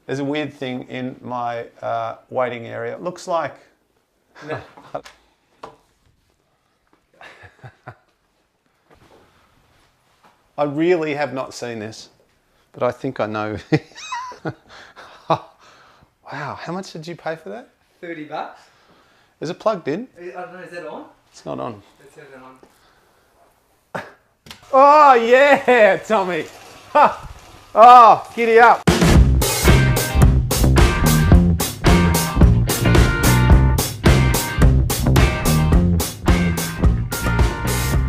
There's a weird thing in my waiting area. It looks like... No. I really have not seen this, but I think I know. Wow, how much did you pay for that? $30. Is it plugged in? I don't know, is that on? It's not on. Let's have it on. Oh yeah, Tommy. Ha. Oh, giddy up.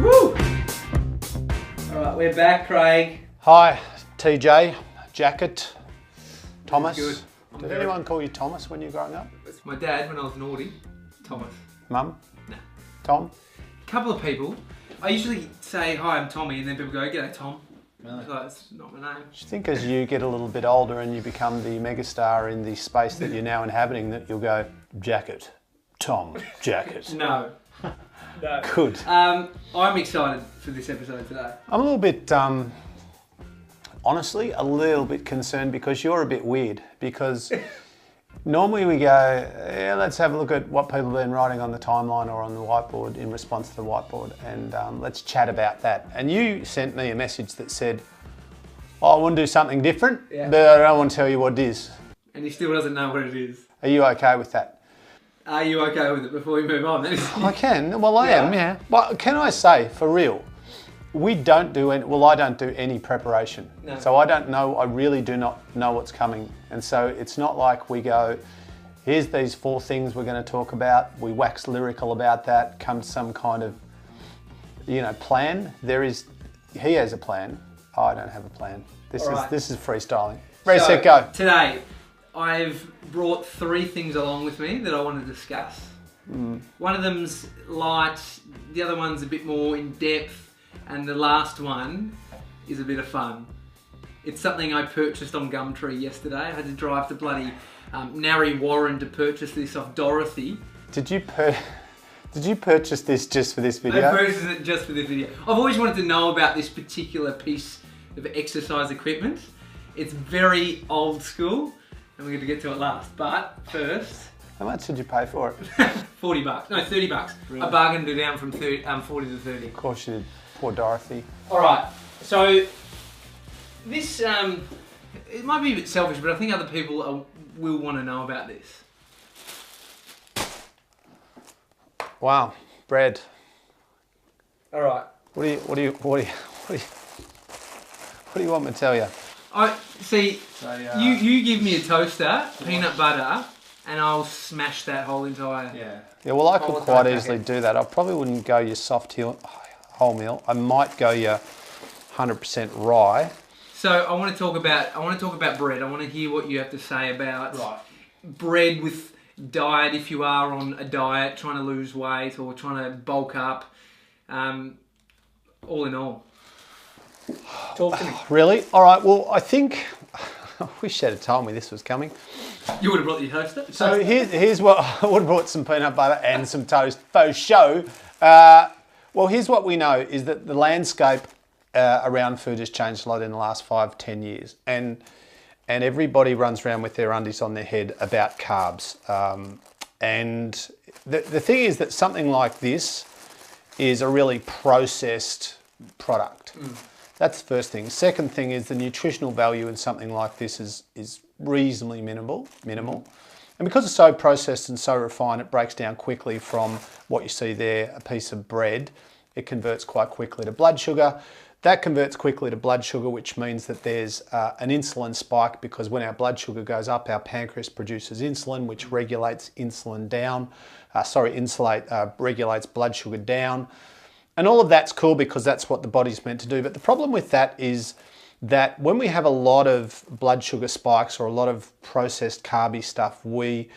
Woo! Alright, we're back, Craig. Hi, TJ, Jacket, Thomas. Good. Did anyone call you Thomas when you were growing up? It's my dad when I was naughty. Thomas. Mum? Nah. Tom? A couple of people. I usually say, hi, I'm Tommy, and then people go, g'day, Tom. Really? So it's not my name. Do you think as you get a little bit older and you become the megastar in the space that you're now inhabiting that you'll go, Jacket, Tom, Jacket? No. No. Good. I'm excited for this episode today. I'm a little bit, honestly, a little bit concerned because you're a bit weird. Because normally we go, yeah, let's have a look at what people have been writing on the timeline or on the whiteboard in response to the whiteboard, and let's chat about that. And you sent me a message that said, oh, I want to do something different, yeah, but I don't want to tell you what it is. And he still doesn't know what it is. Are you okay with that? Are you okay with it before we move on? I can. Well, I am, yeah. But can I say, for real, we don't do any, well, I don't do any preparation. No. So I don't know, I really do not know what's coming. And so it's not like we go, here's these 4 things we're going to talk about. We wax lyrical about that, come to some kind of, you know, plan. He has a plan. I don't have a plan. This is freestyling. Ready, set, go. Today, I've brought 3 things along with me that I want to discuss. One of them's light, the other one's a bit more in depth, and the last one is a bit of fun. It's something I purchased on Gumtree yesterday. I had to drive to bloody Narre Warren to purchase this off Dorothy. Did you purchase this just for this video? I purchased it just for this video. I've always wanted to know about this particular piece of exercise equipment. It's very old school, and we're going to get to it last. But first... How much did you pay for it? $40. No, $30. Really? I bargained it down from 40 to 30. Of course you did. Poor Dorothy. All right. So this, it might be a bit selfish, but I think other people will want to know about this. Wow, bread. All right. What do you want me to tell you? I see. So, you give me a toaster, peanut butter, and I'll smash that whole entire. Yeah. Well, I could quite easily do that. I probably wouldn't go your wholemeal. I might go your 100% rye. So I want to talk about bread. I want to hear what you have to say about bread with diet. If you are on a diet, trying to lose weight or trying to bulk up, all in all. Talk to me. Really? All right. Well, I think I wish you'd have told me this was coming. You would have brought your toaster. So here's what I would have brought: some peanut butter and some toast. Faux show. Well, here's what we know is that the landscape around food has changed a lot in the last 5-10 years. And everybody runs around with their undies on their head about carbs. And the thing is that something like this is a really processed product. That's the first thing. Second thing is the nutritional value in something like this is reasonably minimal. And because it's so processed and so refined, it breaks down quickly from what you see there, a piece of bread. It converts quite quickly to blood sugar. That converts quickly to blood sugar, which means that there's an insulin spike, because when our blood sugar goes up, our pancreas produces insulin, which regulates insulin down. Regulates blood sugar down. And all of that's cool because that's what the body's meant to do. But the problem with that is that when we have a lot of blood sugar spikes or a lot of processed carby stuff, we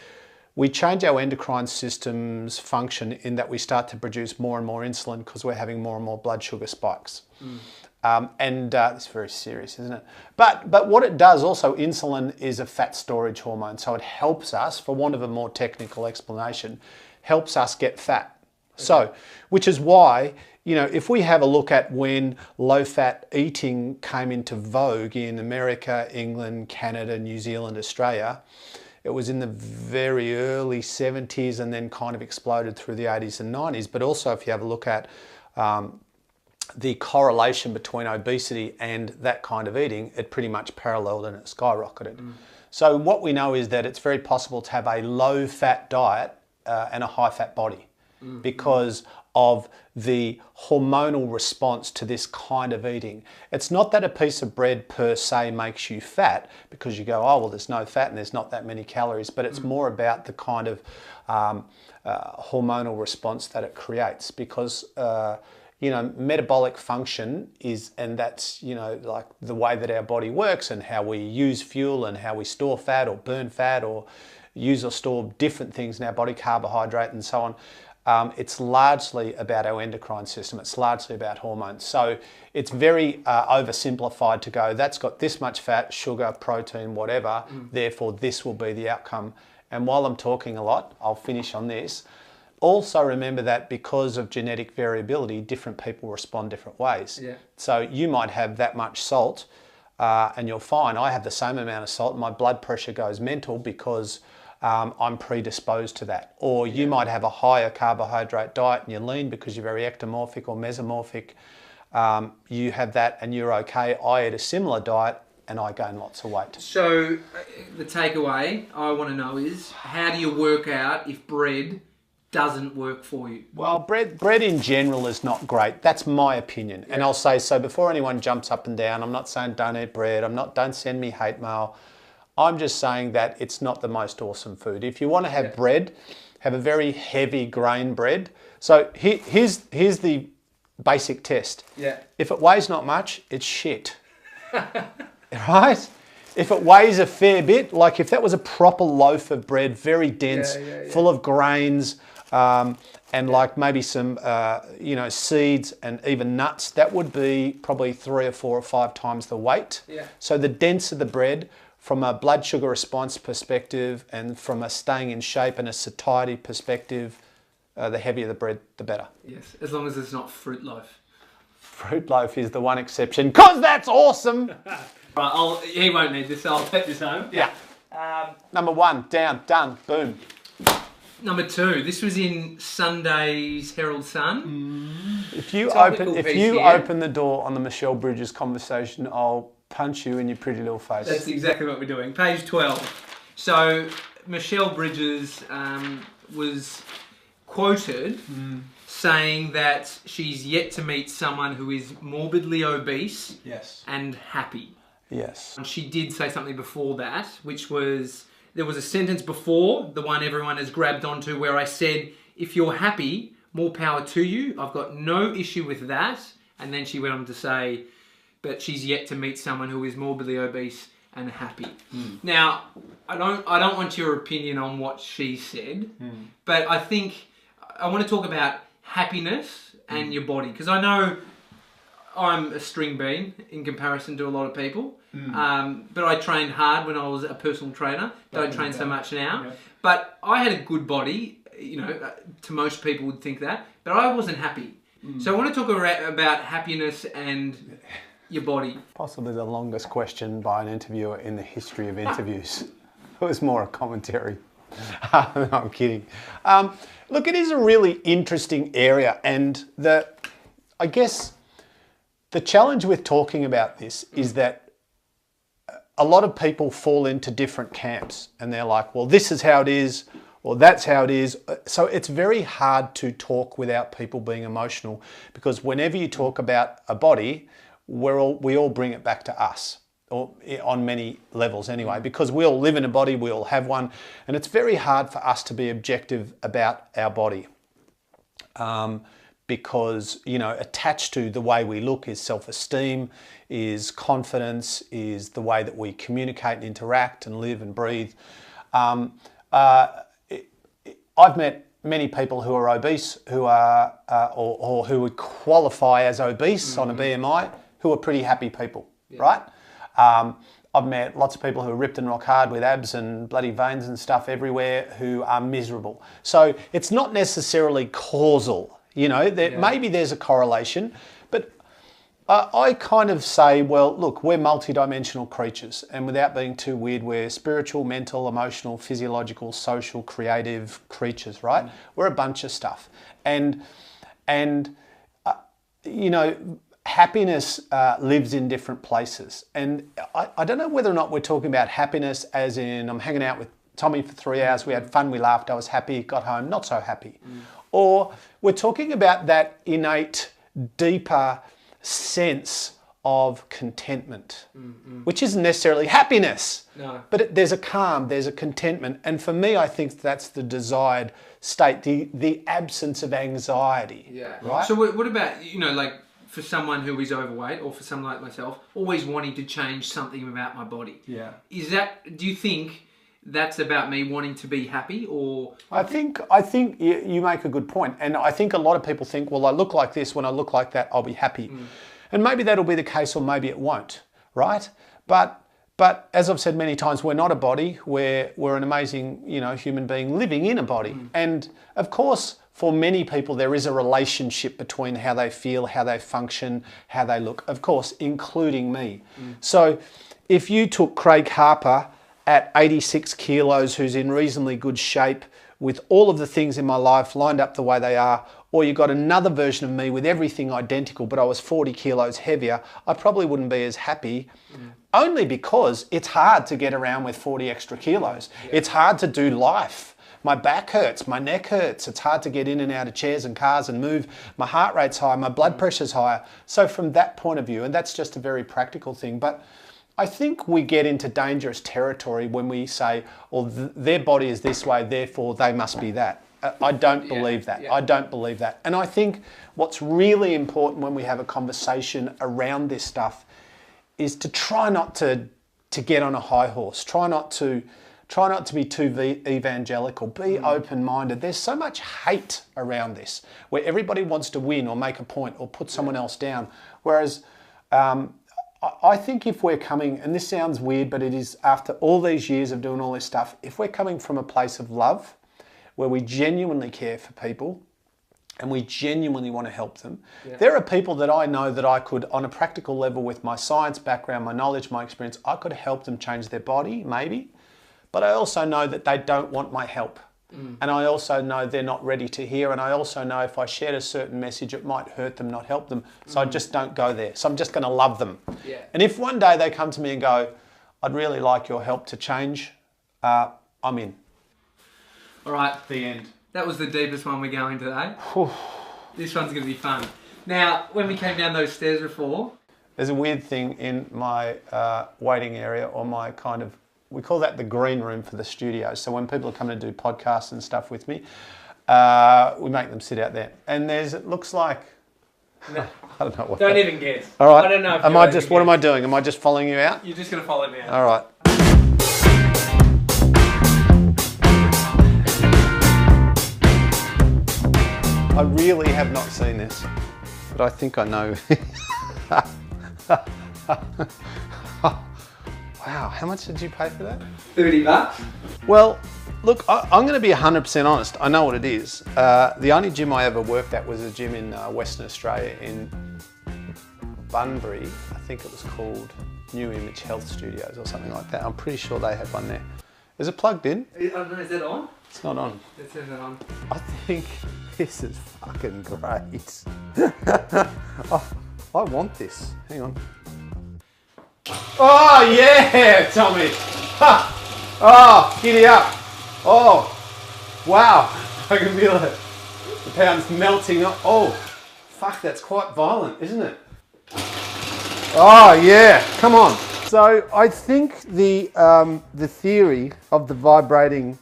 change our endocrine system's function in that we start to produce more and more insulin because we're having more and more blood sugar spikes. It's very serious, isn't it? But what it does also, insulin is a fat storage hormone. So it helps us, for want of a more technical explanation, helps us get fat. Okay. So, which is why you know, if we have a look at when low-fat eating came into vogue in America, England, Canada, New Zealand, Australia, it was in the very early 70s and then kind of exploded through the 80s and 90s. But also if you have a look at the correlation between obesity and that kind of eating, it pretty much paralleled and it skyrocketed. So what we know is that it's very possible to have a low-fat diet and a high-fat body because of the hormonal response to this kind of eating. It's not that a piece of bread per se makes you fat because you go, oh, well, there's no fat and there's not that many calories, but it's more about the kind of hormonal response that it creates because, you know, metabolic function is, and that's, you know, like the way that our body works and how we use fuel and how we store fat or burn fat or use or store different things in our body, carbohydrate and so on. It's largely about our endocrine system. It's largely about hormones. So it's very oversimplified to go, that's got this much fat, sugar, protein, whatever, therefore this will be the outcome. And while I'm talking a lot, I'll finish on this. Also remember that because of genetic variability, different people respond different ways. Yeah. So you might have that much salt and you're fine. I have the same amount of salt and my blood pressure goes mental because I'm predisposed to that. Or you might have a higher carbohydrate diet and you're lean because you're very ectomorphic or mesomorphic. You have that and you're okay. I eat a similar diet and I gain lots of weight. So the takeaway I want to know is, how do you work out if bread doesn't work for you? Well, bread in general is not great. That's my opinion. And I'll say, so before anyone jumps up and down, I'm not saying don't eat bread. Don't send me hate mail. I'm just saying that it's not the most awesome food. If you want to have bread, have a very heavy grain bread. So here's the basic test. Yeah. If it weighs not much, it's shit. Right? If it weighs a fair bit, like if that was a proper loaf of bread, very dense, full of grains, and like maybe some, you know, seeds and even nuts, that would be probably 3 or 4 or 5 times the weight. Yeah. So the denser the bread, from a blood sugar response perspective and from a staying in shape and a satiety perspective, the heavier the bread, the better. Yes, as long as it's not fruit loaf. Fruit loaf is the one exception, because that's awesome. Right, he won't need this, so I'll take this home. Yeah. Number 1, down, done, boom. Number 2, this was in Sunday's Herald Sun. If you Topical open the door on the Michelle Bridges conversation, I'll punch you in your pretty little face. That's exactly what we're doing. Page 12. So Michelle Bridges was quoted saying that she's yet to meet someone who is morbidly obese and happy. Yes. And she did say something before that, which was, there was a sentence before, the one everyone has grabbed onto, where I said, if you're happy, more power to you. I've got no issue with that. And then she went on to say, but she's yet to meet someone who is morbidly obese and happy. Now, I don't want your opinion on what she said, but I think I want to talk about happiness and your body, because I know I'm a string bean in comparison to a lot of people, but I trained hard when I was a personal trainer. Don't train so much now, but I had a good body. You know, to most people would think that, but I wasn't happy. So I want to talk about happiness and your body. Possibly the longest question by an interviewer in the history of interviews. It was more a commentary. No, I'm kidding. Look, it is a really interesting area, and I guess the challenge with talking about this is that a lot of people fall into different camps, and they're like, well, this is how it is, or that's how it is. So it's very hard to talk without people being emotional, because whenever you talk about a body, we all bring it back to us, or on many levels anyway, because we all live in a body, we all have one, and it's very hard for us to be objective about our body. Because, you know, attached to the way we look is self-esteem, is confidence, is the way that we communicate and interact and live and breathe. I've met many people who are obese, who are, or who would qualify as obese on a BMI, who are pretty happy people, right? I've met lots of people who are ripped and rock hard with abs and bloody veins and stuff everywhere who are miserable. So it's not necessarily causal. You know, maybe there's a correlation, but I kind of say, well, look, we're multidimensional creatures, and without being too weird, we're spiritual, mental, emotional, physiological, social, creative creatures, right? We're a bunch of stuff. And you know, happiness lives in different places. And I don't know whether or not we're talking about happiness as in I'm hanging out with Tommy for 3 hours, we had fun, we laughed, I was happy, got home, not so happy. Or we're talking about that innate, deeper sense of contentment, which isn't necessarily happiness, but there's a calm, there's a contentment. And for me, I think that's the desired state, the absence of anxiety. Yeah. Right? So what about, you know, like for someone who is overweight or for someone like myself, always wanting to change something about my body? Yeah. Do you think that's about me wanting to be happy, or? I think you make a good point. And I think a lot of people think, well, I look like this, when I look like that, I'll be happy. And maybe that'll be the case, or maybe it won't, right? But as I've said many times, we're not a body. We're an amazing, you know, human being living in a body. And of course, for many people, there is a relationship between how they feel, how they function, how they look, of course, including me. So if you took Craig Harper at 86 kilos, who's in reasonably good shape, with all of the things in my life lined up the way they are, or you got another version of me with everything identical, but I was 40 kilos heavier, I probably wouldn't be as happy, only because it's hard to get around with 40 extra kilos. It's hard to do life. My back hurts, my neck hurts. It's hard to get in and out of chairs and cars and move. My heart rate's high, my blood pressure's higher. So from that point of view, and that's just a very practical thing, but I think we get into dangerous territory when we say, well, their body is this way, therefore they must be that. I don't believe that. I don't believe that. And I think what's really important when we have a conversation around this stuff is to try not to get on a high horse. Try not to be too evangelical. Be open-minded. There's so much hate around this, where everybody wants to win or make a point or put someone else down. Whereas I think if we're coming, and this sounds weird, but it is after all these years of doing all this stuff, if we're coming from a place of love, where we genuinely care for people and we genuinely want to help them. There are people that I know that I could, on a practical level with my science background, my knowledge, my experience, I could help them change their body, maybe. But I also know that they don't want my help. And I also know they're not ready to hear. And I also know if I shared a certain message, it might hurt them, not help them. So I just don't go there. So I'm just going to love them. And if one day they come to me and go, I'd really like your help to change, I'm in. All right. The end. That was the deepest one we're going today. This one's going to be fun. Now, when we came down those stairs before... There's a weird thing in my waiting area, or my kind of, we call that the green room for the studio. So when people are coming to do podcasts and stuff with me, we make them sit out there. And it looks like... No. I don't know what Don't even guess. All right. I don't know if what am I doing? Am I just following you out? You're just going to follow me out. All right. I really have not seen this, but I think I know. Wow, how much did you pay for that? $30. Well, look, I'm going to be 100% honest. I know what it is. The only gym I ever worked at was a gym in Western Australia in Bunbury. I think it was called New Image Health Studios or something like that. I'm pretty sure they had one there. Is it plugged in? I don't know, is that on? It's not on. It says it on. I think this is fucking great. I want this. Hang on. Oh yeah, Tommy. Ha. Oh, giddy up. Oh, wow. I can feel it. The pound's melting. Oh, fuck, that's quite violent, isn't it? Oh yeah, come on. So I think the theory of the vibrating,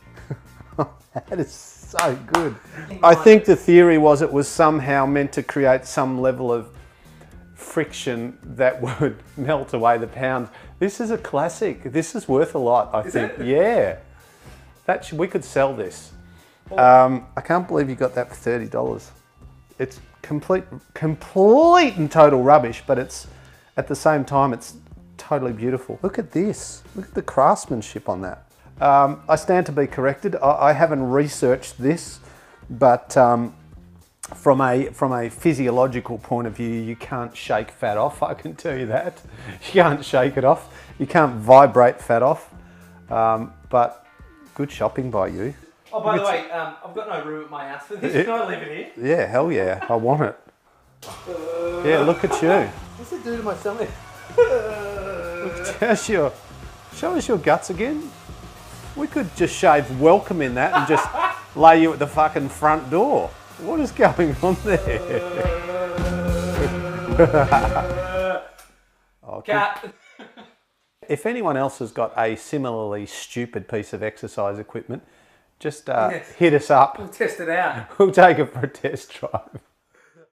that is so good. I think the theory was it was somehow meant to create some level of friction that would melt away the pounds. This is a classic. This is worth a lot, I think. Yeah. We could sell this. I can't believe you got that for $30. It's complete and total rubbish, but it's at the same time it's totally beautiful. Look at this. Look at the craftsmanship on that. I stand to be corrected. I haven't researched this, but from a physiological point of view, you can't shake fat off. I can tell you that. You can't shake it off. You can't vibrate fat off. But good shopping by you. Oh, by the way, I've got no room at my house for this. Can I leave it here? Yeah, hell yeah. I want it. Yeah, look at you. What's it do to my stomach? Show us your guts again. We could just shave welcome in that and just lay you at the fucking front door. What is going on there? Cat. If anyone else has got a similarly stupid piece of exercise equipment, just hit us up. We'll test it out. We'll take it for a test drive.